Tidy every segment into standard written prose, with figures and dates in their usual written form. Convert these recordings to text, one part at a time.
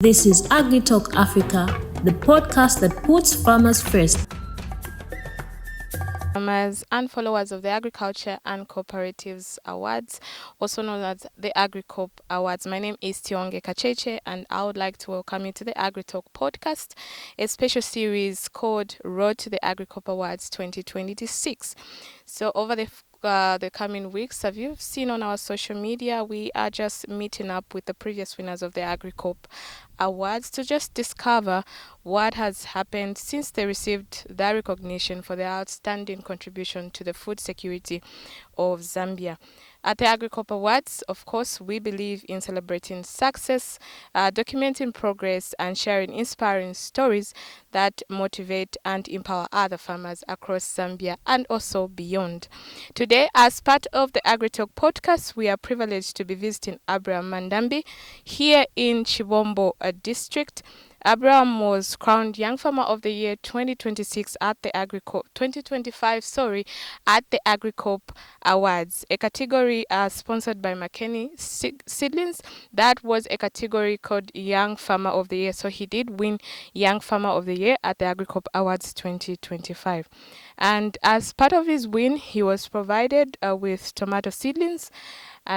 This is AgriTalk Africa, the podcast that puts farmers first. Farmers and followers of the Agriculture and Cooperatives Awards, also known as the Agricoop Awards. My name is Tionge Kacheche, and I would like to welcome you to the AgriTalk Podcast, a special series called Road to the Agricoop Awards 2026. So over the coming weeks, have you seen on our social media, we are just meeting up with the previous winners of the Agricoop Awards to just discover what has happened since they received their recognition for their outstanding contribution to the food security of Zambia. At the Agricoop Awards, of course, we believe in celebrating success, documenting progress, and sharing inspiring stories that motivate and empower other farmers across Zambia and also beyond. Today, as part of the AgriTalk podcast, we are privileged to be visiting Abraham Madambi here in Chibombo district. Abraham was crowned Young Farmer of the Year 2026 at the Agricoop 2025, at the Agricoop Awards, a category sponsored by McKinney Seedlings. That was a category called Young Farmer of the Year. So he did win Young Farmer of the Year at the Agricoop Awards 2025. And as part of his win, he was provided with tomato seedlings.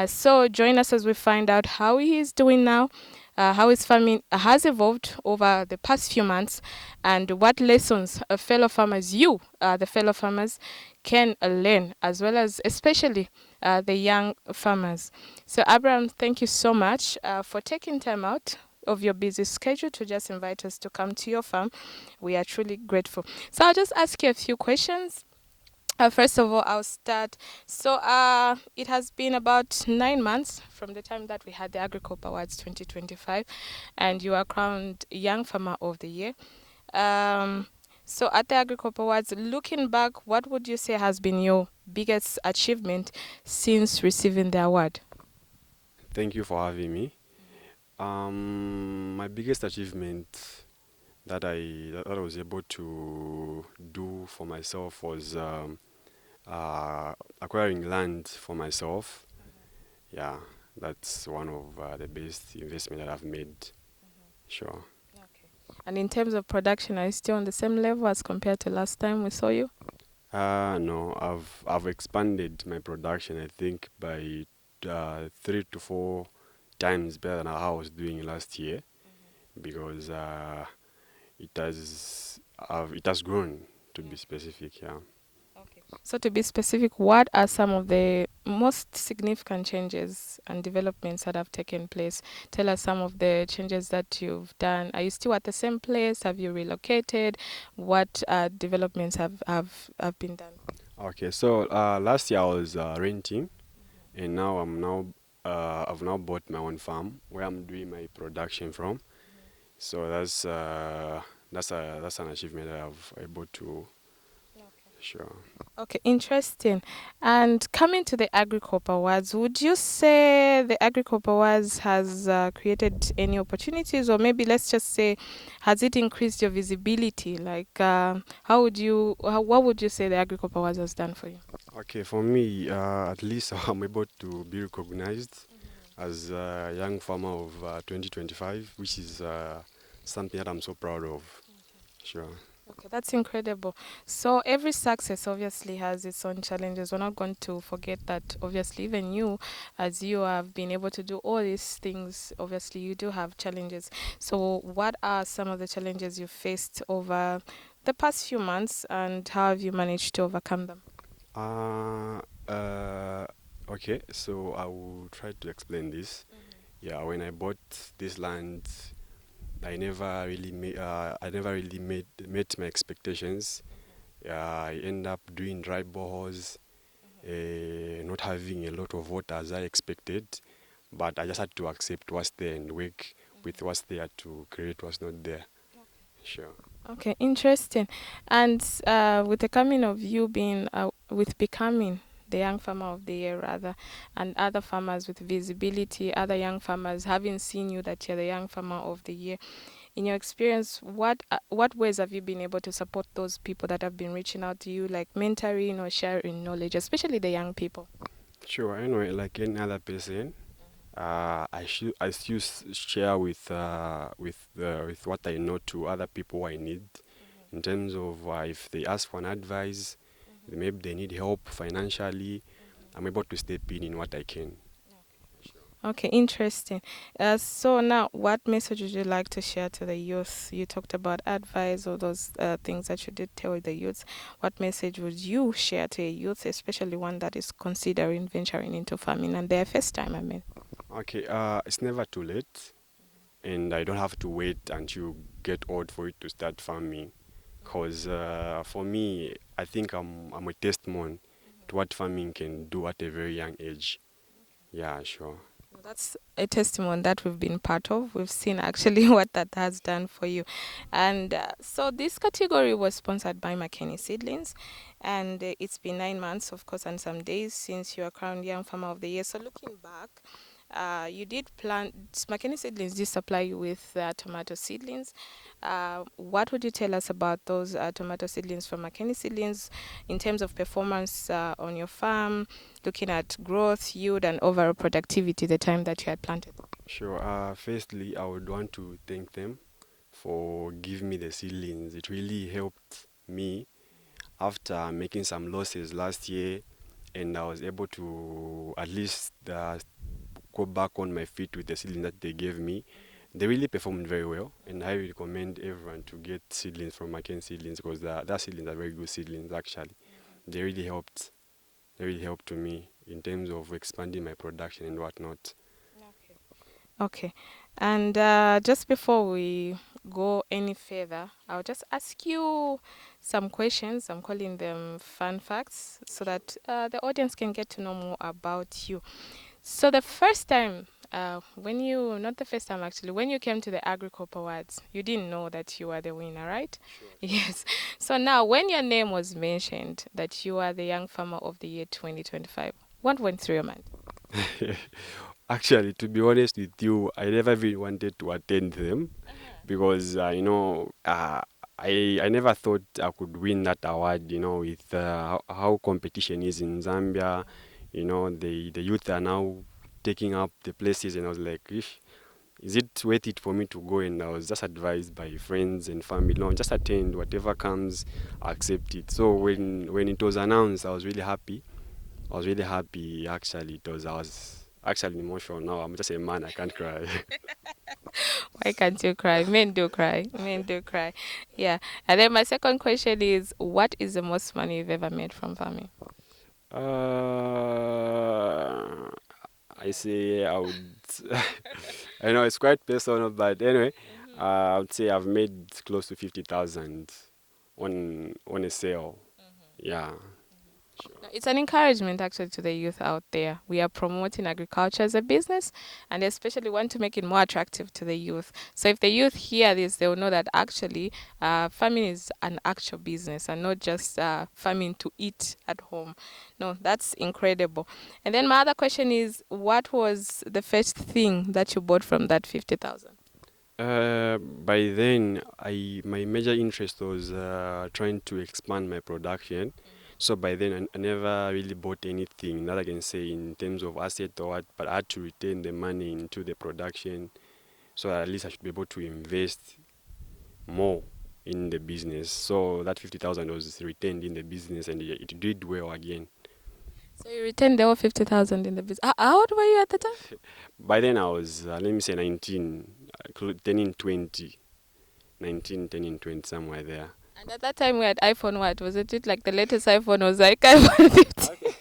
So join us as we find out how he is doing now, how his farming has evolved over the past few months, and what lessons fellow farmers, the fellow farmers, can learn, as well as especially the young farmers. So Abraham, thank you so much for taking time out of your busy schedule to just invite us to come to your farm. We are truly grateful. So I'll just ask you a few questions. First of all, I'll start. So it has been about 9 months from the time that we had the Agricoop Awards 2025, and you are crowned Young Farmer of the Year. So at the Agricoop Awards, looking back, what would you say has been your biggest achievement since receiving the award? Thank you for having me. My biggest achievement that I was able to do for myself was acquiring land for myself. Yeah, that's one of the best investment that I've made. Sure. And in terms of production, are you still on the same level as compared to last time we saw you? No, I've expanded my production, I think, by 3 to 4 times better than how I was doing last year, because it has grown, to be specific. Yeah. So to be specific, what are some of the most significant changes and developments that have taken place? Tell us some of the changes that you've done. Are you still at the same place? Have you relocated? What developments have been done? Okay, so last year I was renting, and now I've now bought my own farm where I'm doing my production from. So that's an achievement that I've able to. Sure. Okay, interesting. And coming to the Agricoop Awards, would you say the Agricoop Awards has created any opportunities, or maybe let's just say, has it increased your visibility? Like, what would you say the Agricoop Awards has done for you? Okay, for me, at least I'm able to be recognized as a young farmer of 2025, which is something that I'm so proud of. Sure. Okay, that's incredible. So every success obviously has its own challenges. We're not going to forget that. Obviously, even you, as you have been able to do all these things, obviously you do have challenges. So what are some of the challenges you faced over the past few months, and how have you managed to overcome them? Okay, so I will try to explain this. Yeah, when I bought this land, I never really met my expectations. I end up doing dry boreholes, not having a lot of water as I expected, but I just had to accept what's there and work with what's there to create what's not there. Sure. Okay, interesting. And with the coming of you being, with becoming the Young Farmer of the Year, rather, and other farmers with visibility, other young farmers having seen you that you're the Young Farmer of the Year, in your experience, what ways have you been able to support those people that have been reaching out to you, like mentoring or sharing knowledge, especially the young people? Sure. Anyway, like any other person, I still share with what I know to other people who I need, in terms of if they ask for an advice, maybe they need help financially, I'm able to step in what I can. Okay, interesting. So now, what message would you like to share to the youth? You talked about advice or those things that you did tell the youth. What message would you share to a youth, especially one that is considering venturing into farming and their first time? I mean, Okay, it's never too late, and I don't have to wait until you get old for it to start farming. Because for me, I think I'm a testimony to what farming can do at a very young age. Yeah, sure. well, that's a testimony that we've been part of. We've seen actually what that has done for you. And so this category was sponsored by McKinney Seedlings. And it's been 9 months, of course, and some days since you are crowned Young Farmer of the Year. So looking back, you did plant, McKinney Seedlings did supply you with tomato seedlings. What would you tell us about those tomato seedlings from McKinney Seedlings in terms of performance on your farm, looking at growth, yield, and overall productivity the time that you had planted? Sure. Firstly, I would want to thank them for giving me the seedlings. It really helped me after making some losses last year, and I was able to at least go back on my feet with the seedlings that they gave me. They really performed very well, and I recommend everyone to get seedlings from McKinney Seedlings, because their seedlings are very good seedlings actually. They really helped. They really helped to me in terms of expanding my production and whatnot. Okay. And just before we go any further, I'll just ask you some questions. I'm calling them fun facts so that the audience can get to know more about you. So the first time, not the first time actually, when you came to the Agricoop Awards, you didn't know that you were the winner, right? Sure. Yes. So now, when your name was mentioned that you are the Young Farmer of the Year 2025, what went through your mind? Actually, to be honest with you, I never really wanted to attend them, because I never thought I could win that award. With how competition is in Zambia, the youth are now taking up the places, and I was like, is it worth it for me to go? And I was just advised by friends and family, no, just attend, whatever comes, accept it. So when it was announced, I was really happy. Actually. I was actually emotional. Now I'm just a man, I can't cry. Why can't you cry? Men do cry. Men do cry. Yeah. And then my second question is, what is the most money you've ever made from farming? uh, I say I would. I know it's quite personal, but anyway, I would say I've made close to 50,000 on a sale. Yeah. No, it's an encouragement actually to the youth out there. We are promoting agriculture as a business and especially want to make it more attractive to the youth. So if the youth hear this, they will know that actually farming is an actual business and not just farming to eat at home. No, that's incredible. And then my other question is, what was the first thing that you bought from that 50,000? By then, my major interest was trying to expand my production. So by then, I never really bought anything that I can say in terms of asset or what, but I had to retain the money into the production, so at least I should be able to invest more in the business. So that 50,000 was retained in the business, and it did well again. So you retained the whole 50,000 in the business. How old were you at the time? By then I was, let me say 19, turning 20, 19, turning 20, somewhere there. And at that time we had iPhone what? Was it like the latest iPhone was like iPhone 15? Okay.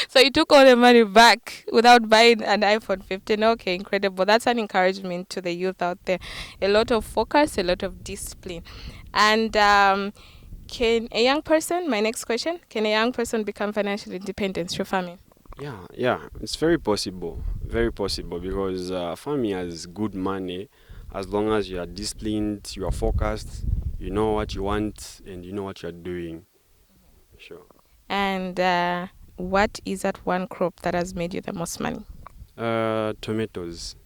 So you took all the money back without buying an iPhone 15. Okay, incredible. That's an encouragement to the youth out there. A lot of focus, a lot of discipline. And can a young person, my next question, can a young person become financially independent through farming? Yeah, it's very possible, because farming has good money as long as you are disciplined, you are focused, you know what you want, and you know what you are doing. Sure. And what is that one crop that has made you the most money? Tomatoes.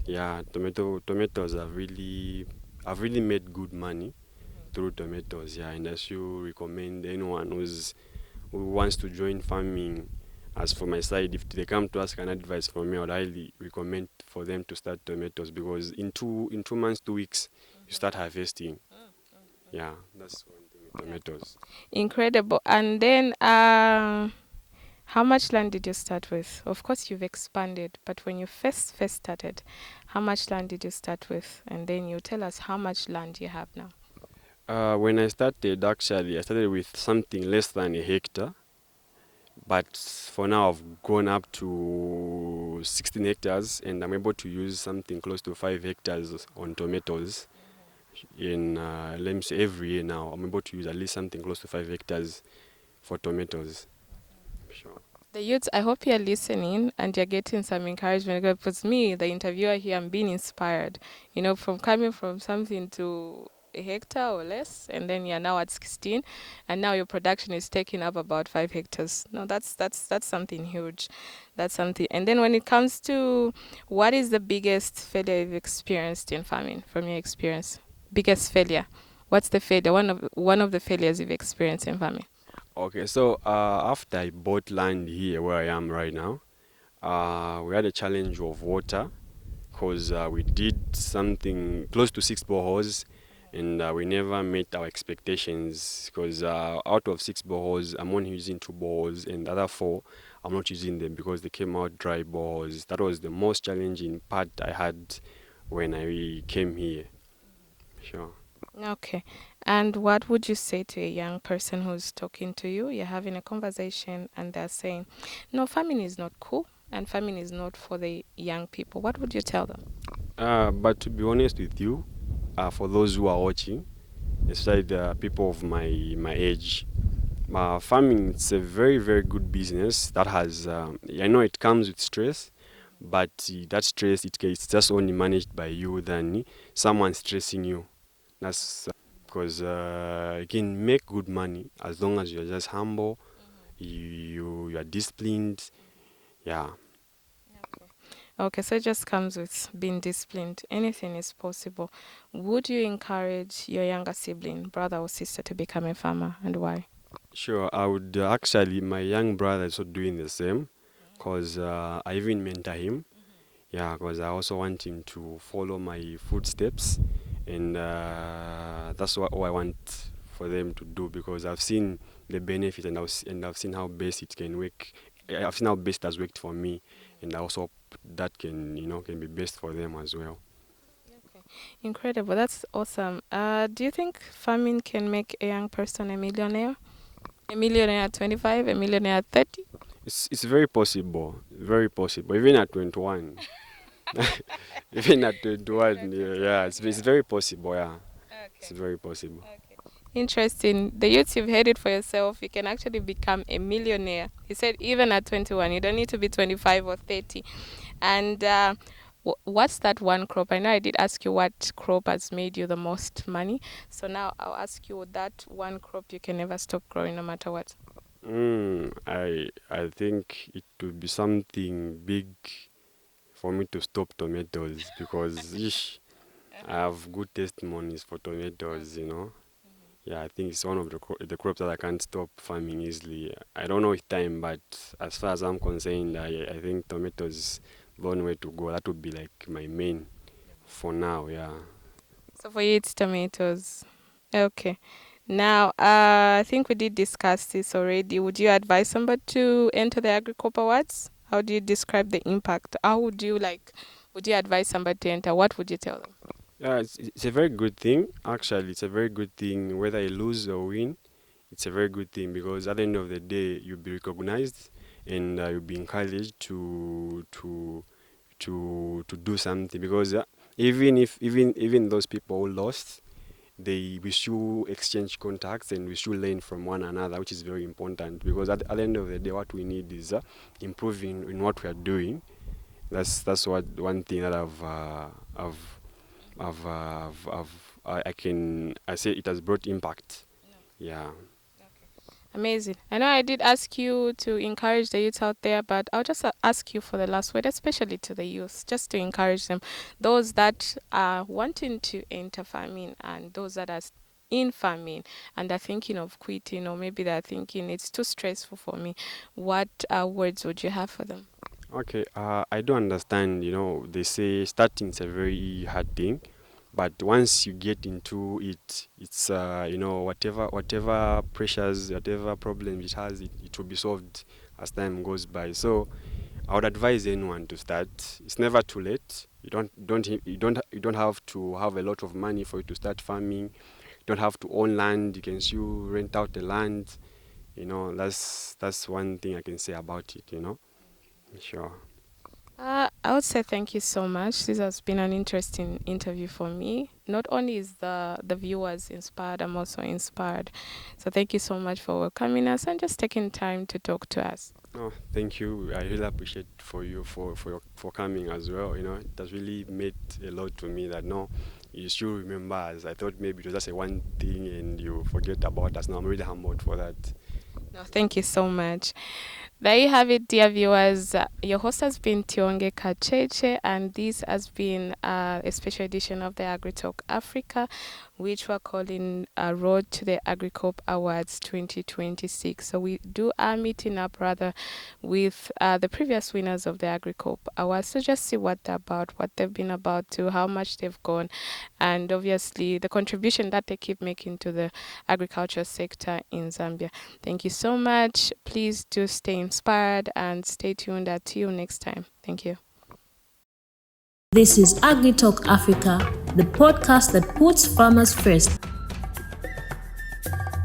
Yeah, tomatoes have really made good money through tomatoes. Yeah, and I should recommend anyone who wants to join farming, As for my side, if they come to ask an advice from me, I would highly recommend for them to start tomatoes, because in 2 months, 2 weeks, you start harvesting. Yeah, that's one thing with tomatoes. Incredible. And then, how much land did you start with? Of course, you've expanded, but when you first started, how much land did you start with? And then you tell us how much land you have now. When I started, actually, I started with something less than a hectare. But for now, I've gone up to 16 hectares, and I'm able to use something close to 5 hectares on tomatoes. In let me say, every year now, I'm able to use at least something close to 5 hectares for tomatoes. Sure. The youths, I hope you're listening and you're getting some encouragement, because me, the interviewer here, I'm being inspired, from coming from something to a hectare or less, and then you're now at 16, and now your production is taking up about 5 hectares. No, that's something huge. That's something. And then when it comes to what is the biggest failure you've experienced in farming, from your experience? Biggest failure. What's the failure? One of the failures you've experienced in farming. Okay, so after I bought land here where I am right now, we had a challenge of water, because we did something close to 6 boreholes, and we never met our expectations, because out of 6 boreholes, I'm only using 2 boreholes, and the other 4, I'm not using them because they came out dry boreholes. That was the most challenging part I had when I came here. Sure. Okay. And what would you say to a young person who's talking to you? You're having a conversation and they're saying, no, farming is not cool and farming is not for the young people. What would you tell them? But to be honest with you, for those who are watching, especially the people of my age, farming, it's a very, very good business that has, I know it comes with stress, but that stress, it's just only managed by you than someone stressing you. That's because you can make good money as long as you're just humble, you are disciplined. Yeah. Okay, so it just comes with being disciplined. Anything is possible. Would you encourage your younger sibling, brother or sister, to become a farmer, and why? Sure, I would actually, my young brother is also doing the same, because I even mentor him. Yeah, because I also want him to follow my footsteps, and that's what I want for them to do, because I've seen the benefit, and I've seen how best it can work. I've seen how best it has worked for me, and I also hope that can be best for them as well. Incredible. That's awesome. Do you think farming can make a young person a millionaire? A millionaire at 25, a millionaire at 30? It's very possible, even at 21. Even at 21, yeah, it's very possible, yeah. It's very possible. Interesting. The youths, you've heard it for yourself. You can actually become a millionaire. He said even at 21. You don't need to be 25 or 30. And what's that one crop? I know I did ask you what crop has made you the most money. So now I'll ask you that one crop you can never stop growing no matter what. I think it would be something big for me to stop tomatoes, because I have good testimonies for tomatoes. Yeah, I think it's one of the crops that I can't stop farming easily. I don't know with time, but as far as I'm concerned, I think tomatoes is the one way to go. That would be like my main for now, yeah. So for you, it's tomatoes. Okay. Now, I think we did discuss this already. Would you advise somebody to enter the Agricoop Awards? How do you describe the impact? Would you advise somebody to enter? What would you tell them? Yeah, it's a very good thing. Actually, it's a very good thing. Whether you lose or win, it's a very good thing, because at the end of the day, you'll be recognized, and you'll be encouraged to do something. Because even those people who lost, we should exchange contacts and we should learn from one another, which is very important. Because at the end of the day, what we need is improving in what we are doing. That's what one thing that I say it has brought impact. Yeah. Amazing. I know I did ask you to encourage the youth out there, but I'll just ask you for the last word, especially to the youth, just to encourage them. Those that are wanting to enter farming and those that are in farming and they're thinking of quitting, or maybe they're thinking it's too stressful for me, what words would you have for them? Okay, I do understand, they say starting is a very hard thing, but once you get into it, it's, whatever pressures, whatever problems it has, it will be solved as time goes by. So I would advise anyone to start. It's never too late. You don't have to have a lot of money for you to start farming. You don't have to own land. You can still rent out the land. That's one thing I can say about it. Sure. I would say thank you so much. This has been an interesting interview for me. Not only is the viewers inspired, I'm also inspired. So thank you so much for welcoming us and just taking time to talk to us. No, thank you. I really appreciate for you for coming as well. It has really made a lot to me that no, you still remember us. I thought maybe it was just a one thing and you forget about us. Now I'm really humbled for that. No, thank you so much. There you have it, dear viewers. Your host has been Tionge Kacheche, and this has been a special edition of the AgriTalk Africa, which we're calling Road to the Agricoop Awards 2026. So we are meeting up rather with the previous winners of the Agricoop Awards to just see what they're about, what they've been about to, how much they've gone, and obviously the contribution that they keep making to the agriculture sector in Zambia. Thank you so much. Please do stay inspired and stay tuned. See you next time. Thank you. This is AgriTalk Africa, the podcast that puts farmers first.